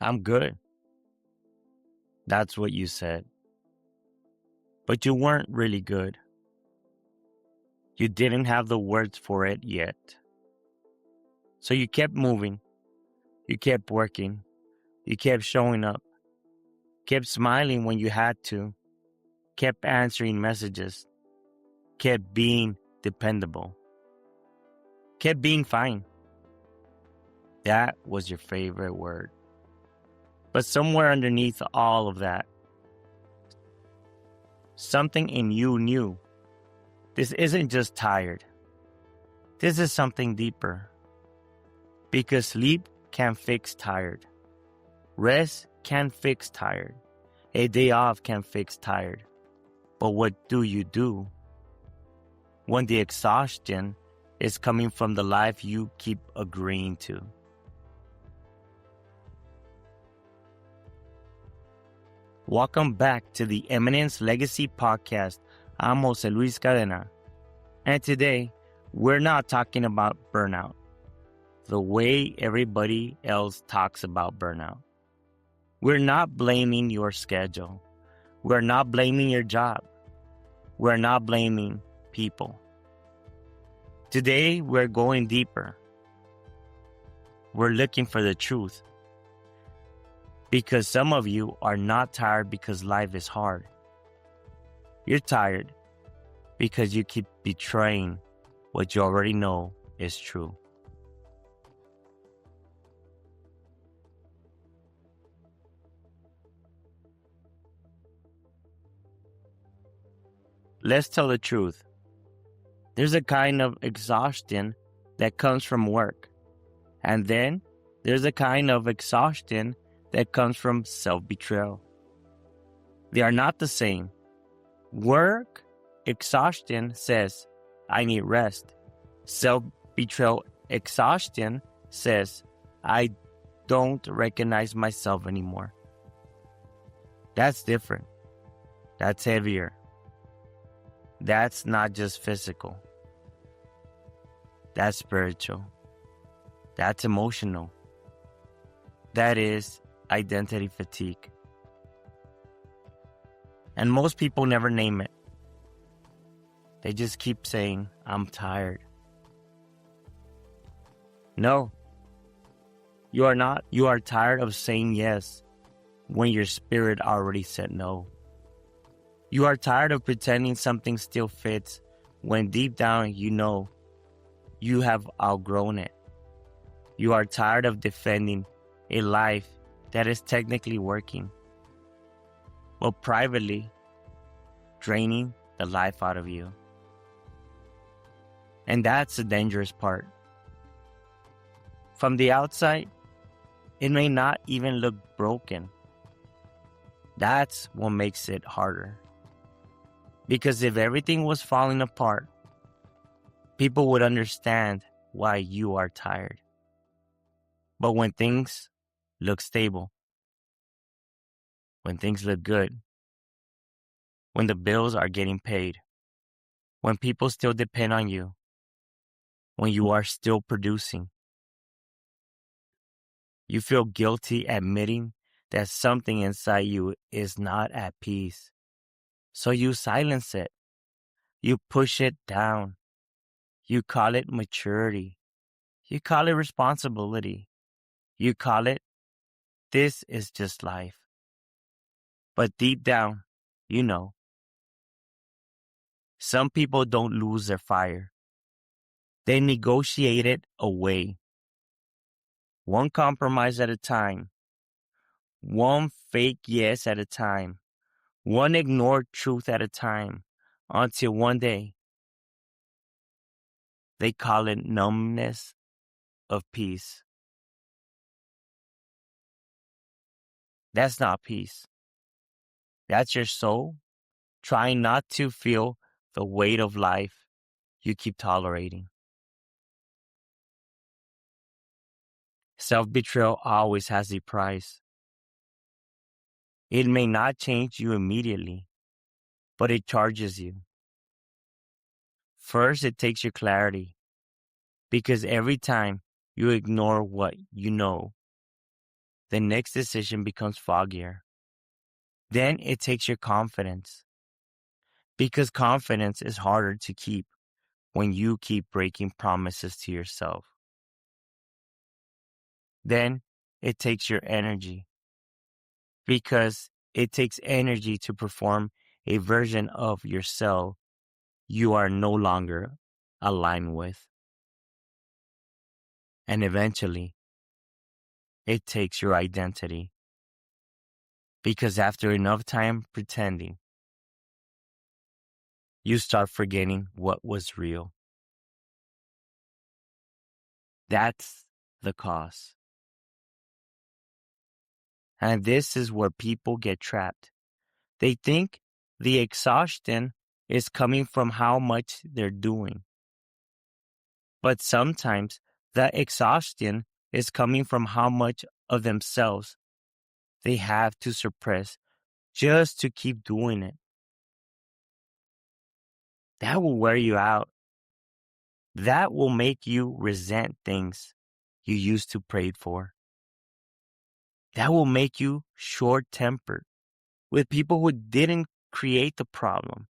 I'm good. That's what you said. But you weren't really good. You didn't have the words for it yet. So you kept moving. You kept working. You kept showing up. Kept smiling when you had to. Kept answering messages. Kept being dependable. Kept being fine. That was your favorite word. But somewhere underneath all of that, something in you knew this isn't just tired. This is something deeper. Because sleep can't fix tired. Rest can't fix tired. A day off can't fix tired. But what do you do when the exhaustion is coming from the life you keep agreeing to? Welcome back to the Eminence Legacy podcast. I'm Jose Luis Cadena. And today, we're not talking about burnout the way everybody else talks about burnout. We're not blaming your schedule. We're not blaming your job. We're not blaming people. Today, we're going deeper. We're looking for the truth. Because some of you are not tired because life is hard. You're tired because you keep betraying what you already know is true. Let's tell the truth. There's a kind of exhaustion that comes from work. And then there's a kind of exhaustion that comes from self-betrayal. They are not the same. Work exhaustion says, I need rest. Self-betrayal exhaustion says, I don't recognize myself anymore. That's different. That's heavier. That's not just physical. That's spiritual. That's emotional. That is identity fatigue. And most people never name it. They just keep saying, I'm tired. No, you are not. You are tired of saying yes when your spirit already said no. You are tired of pretending something still fits when deep down you know you have outgrown it. You are tired of defending a life that is technically working, but privately draining the life out of you. And that's the dangerous part. From the outside, it may not even look broken. That's what makes it harder. Because if everything was falling apart, people would understand why you are tired. But when things look stable, when things look good, when the bills are getting paid, when people still depend on you, when you are still producing, you feel guilty admitting that something inside you is not at peace. So you silence it. You push it down. You call it maturity. You call it responsibility. You call it, this is just life. But deep down, you know. Some people don't lose their fire. They negotiate it away. One compromise at a time. One fake yes at a time. One ignored truth at a time. Until one day, they call it numbness of peace. That's not peace. That's your soul trying not to feel the weight of life you keep tolerating. Self-betrayal always has a price. It may not change you immediately, but it charges you. First, it takes your clarity, because every time you ignore what you know, the next decision becomes foggier. Then it takes your confidence, because confidence is harder to keep when you keep breaking promises to yourself. Then it takes your energy, because it takes energy to perform a version of yourself you are no longer aligned with. And eventually, it takes your identity, because after enough time pretending, you start forgetting what was real. That's the cost. And this is where people get trapped. They think the exhaustion is coming from how much they're doing. But sometimes the exhaustion is coming from how much of themselves they have to suppress just to keep doing it. That will wear you out. That will make you resent things you used to pray for. That will make you short-tempered with people who didn't create the problem.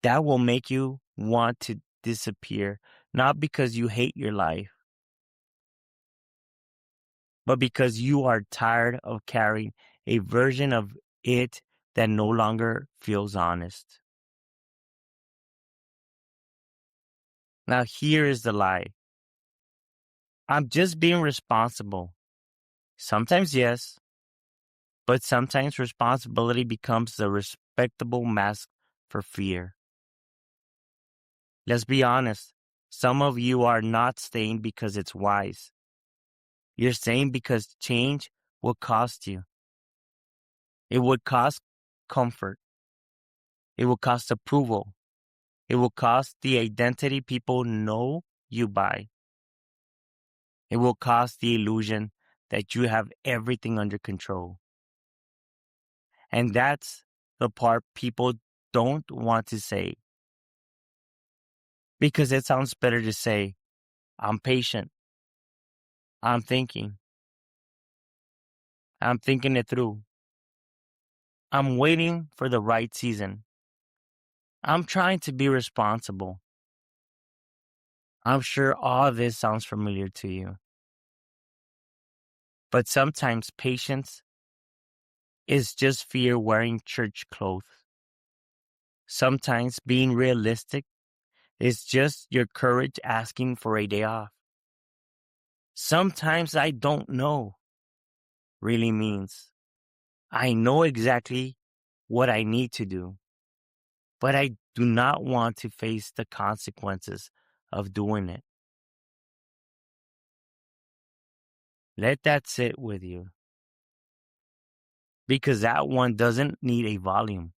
That will make you want to disappear, not because you hate your life, but because you are tired of carrying a version of it that no longer feels honest. Now, here is the lie. I'm just being responsible. Sometimes, yes, but sometimes responsibility becomes the respectable mask for fear. Let's be honest. Some of you are not staying because it's wise. You're staying because change will cost you. It would cost comfort. It will cost approval. It will cost the identity people know you by. It will cost the illusion that you have everything under control. And that's the part people don't want to say. Because it sounds better to say, I'm patient. I'm thinking it through. I'm waiting for the right season. I'm trying to be responsible. I'm sure all this sounds familiar to you. But sometimes patience is just fear wearing church clothes. Sometimes being realistic is just your courage asking for a day off. Sometimes I don't know really means I know exactly what I need to do, but I do not want to face the consequences of doing it. Let that sit with you, because that one doesn't need a volume.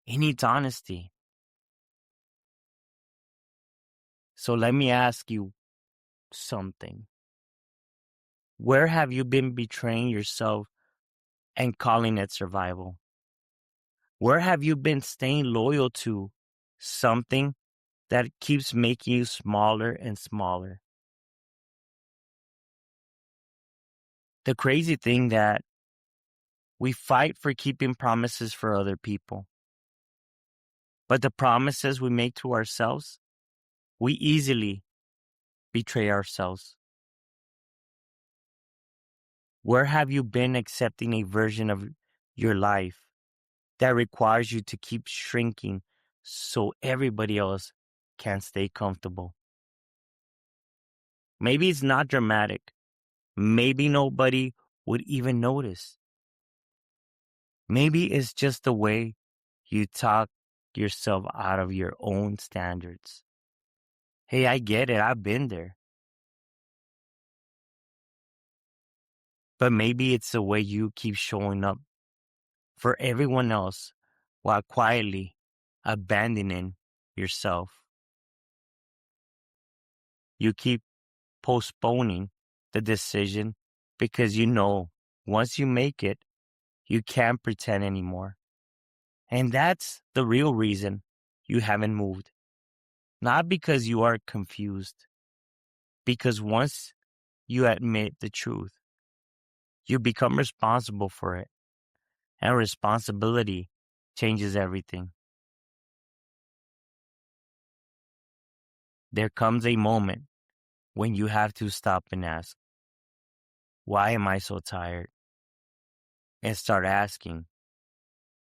It needs honesty. So let me ask you something. Where have you been betraying yourself and calling it survival? Where have you been staying loyal to something that keeps making you smaller and smaller? The crazy thing that we fight for keeping promises for other people, but the promises we make to ourselves, we easily betray ourselves. Where have you been accepting a version of your life that requires you to keep shrinking so everybody else can stay comfortable? Maybe it's not dramatic. Maybe nobody would even notice. Maybe it's just the way you talk yourself out of your own standards. Hey, I get it. I've been there. But maybe it's the way you keep showing up for everyone else while quietly abandoning yourself. You keep postponing the decision because you know once you make it, you can't pretend anymore. And that's the real reason you haven't moved. Not because you are confused, because once you admit the truth. You become responsible for it. And responsibility changes everything. There comes a moment when you have to stop and ask, why am I so tired? And start asking,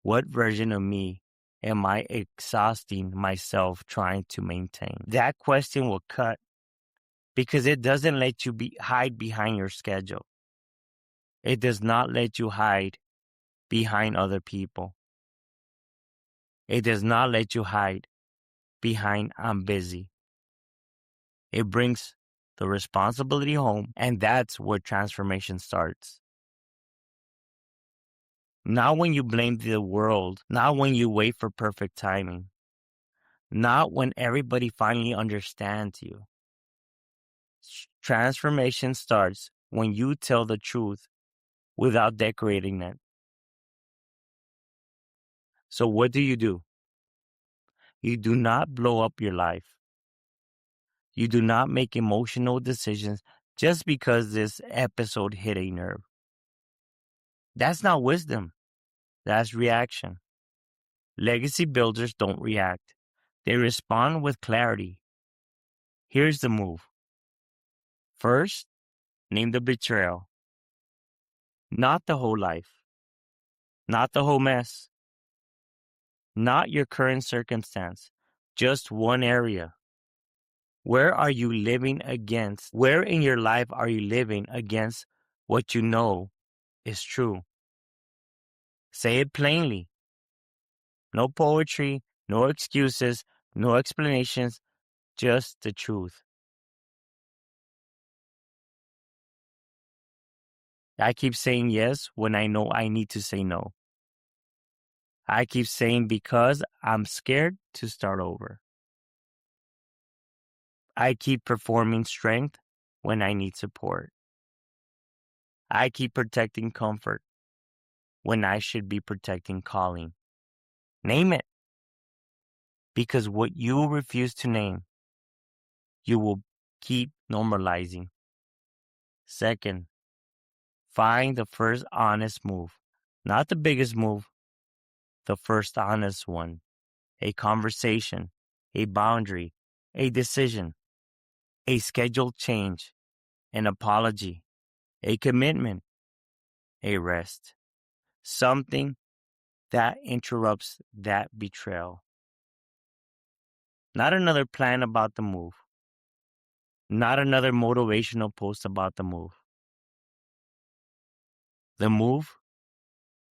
what version of me am I exhausting myself trying to maintain? That question will cut because it doesn't let you hide behind your schedule. It does not let you hide behind other people. It does not let you hide behind I'm busy. It brings the responsibility home, and that's where transformation starts. Not when you blame the world, not when you wait for perfect timing, not when everybody finally understands you. Transformation starts when you tell the truth without decorating it. So what do? You do not blow up your life. You do not make emotional decisions just because this episode hit a nerve. That's not wisdom. That's reaction. Legacy builders don't react. They respond with clarity. Here's the move. First, name the betrayal. Not the whole life. Not the whole mess. Not your current circumstance. Just one area. Where are you living against? Where in your life are you living against what you know is true? Say it plainly. No poetry, no excuses, no explanations, just the truth. I keep saying yes when I know I need to say no. I keep saying because I'm scared to start over. I keep performing strength when I need support. I keep protecting comfort when I should be protecting calling. Name it. Because what you refuse to name, you will keep normalizing. Second, find the first honest move. Not the biggest move, the first honest one. A conversation, a boundary, a decision, a scheduled change, an apology, a commitment, a rest. Something that interrupts that betrayal. Not another plan about the move. Not another motivational post about the move. The move,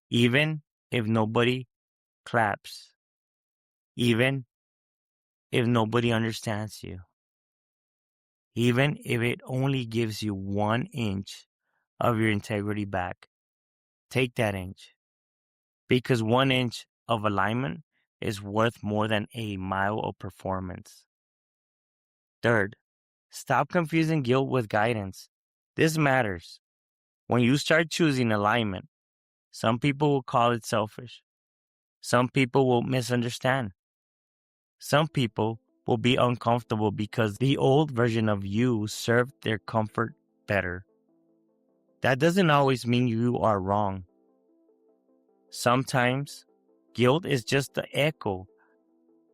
even if nobody claps, even if nobody understands you, even if it only gives you 1 inch of your integrity back, take that inch. Because 1 inch of alignment is worth more than a mile of performance. Third, stop confusing guilt with guidance. This matters. When you start choosing alignment, some people will call it selfish. Some people will misunderstand. Some people will be uncomfortable because the old version of you served their comfort better. That doesn't always mean you are wrong. Sometimes, guilt is just the echo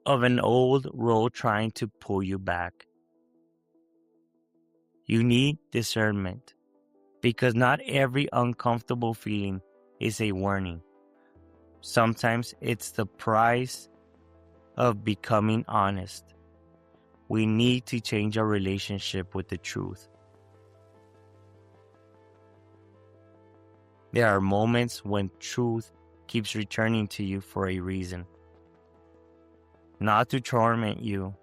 of an old role trying to pull you back. You need discernment because not every uncomfortable feeling is a warning. Sometimes it's the price of becoming honest. We need to change our relationship with the truth. There are moments when truth keeps returning to you for a reason. Not to torment you,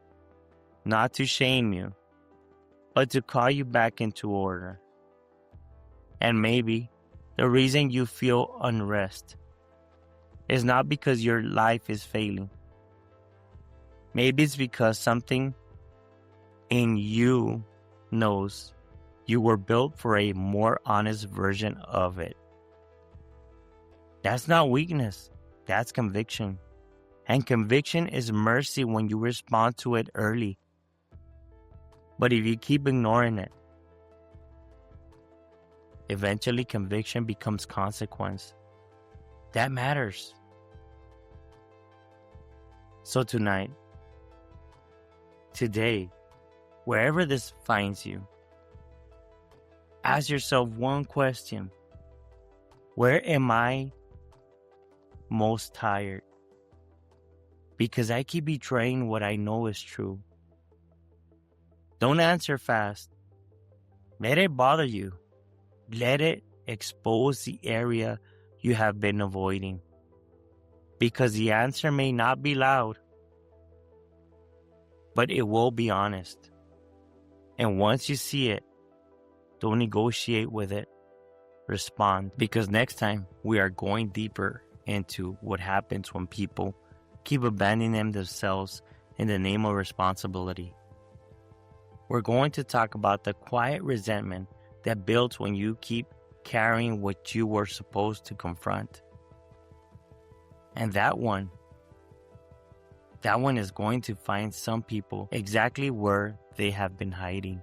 not to shame you, but to call you back into order. And maybe the reason you feel unrest is not because your life is failing. Maybe it's because something in you knows you were built for a more honest version of it. That's not weakness, that's conviction. And conviction is mercy when you respond to it early. But if you keep ignoring it, Eventually, conviction becomes consequence. That matters. So tonight, today, wherever this finds you, ask yourself one question. Where am I most tired? Because I keep betraying what I know is true. Don't answer fast. Let it bother you. Let it expose the area you have been avoiding. Because the answer may not be loud, but it will be honest. And once you see it, don't negotiate with it. Respond. Because next time we are going deeper into what happens when people keep abandoning themselves in the name of responsibility. We're going to talk about the quiet resentment that builds when you keep carrying what you were supposed to confront. And that one is going to find some people exactly where they have been hiding.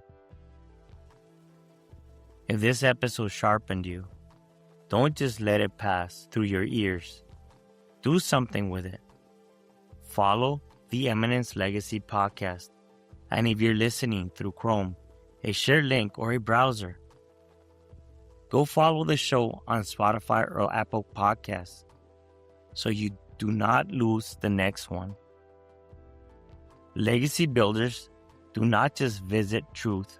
If this episode sharpened you, don't just let it pass through your ears. Do something with it. Follow the Eminence Legacy podcast. And if you're listening through Chrome, a shared link, or a browser, go follow the show on Spotify or Apple Podcasts so you do not lose the next one. Legacy builders do not just visit truth,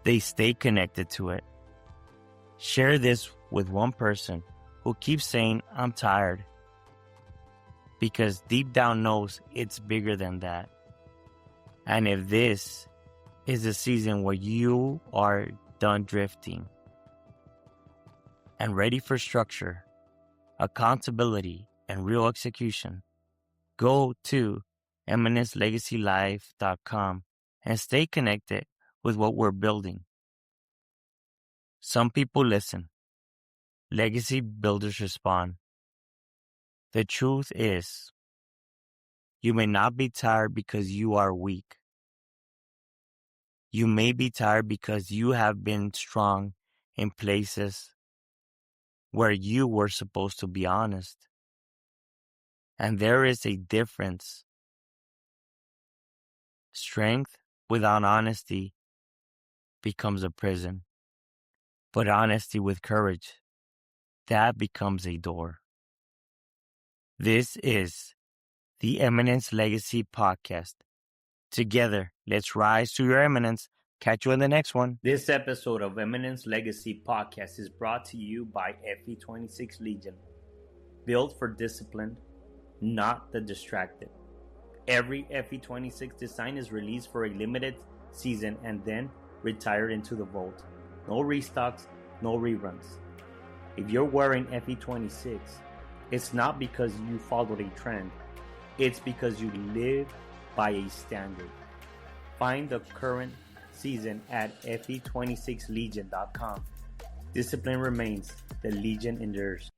they stay connected to it. Share this with one person who keeps saying, "I'm tired," because deep down knows it's bigger than that. And if this is the season where you are done drifting and ready for structure, accountability, and real execution, go to EminenceLegacyLife.com and stay connected with what we're building. Some people listen. Legacy builders respond. The truth is, you may not be tired because you are weak. You may be tired because you have been strong in places where you were supposed to be honest. And there is a difference. Strength without honesty becomes a prison. But honesty with courage, that becomes a door. This is the Eminence Legacy Podcast. Together, let's rise to your eminence. Catch you in the next one. This episode of Eminence Legacy Podcast is brought to you by FE26 Legion. Built for disciplined, not the distracted. Every FE26 design is released for a limited season and then retired into the vault. No restocks, no reruns. If you're wearing FE26, it's not because you followed a trend. It's because you live by a standard. Find the current season at fe26legion.com. Discipline remains, the Legion endures.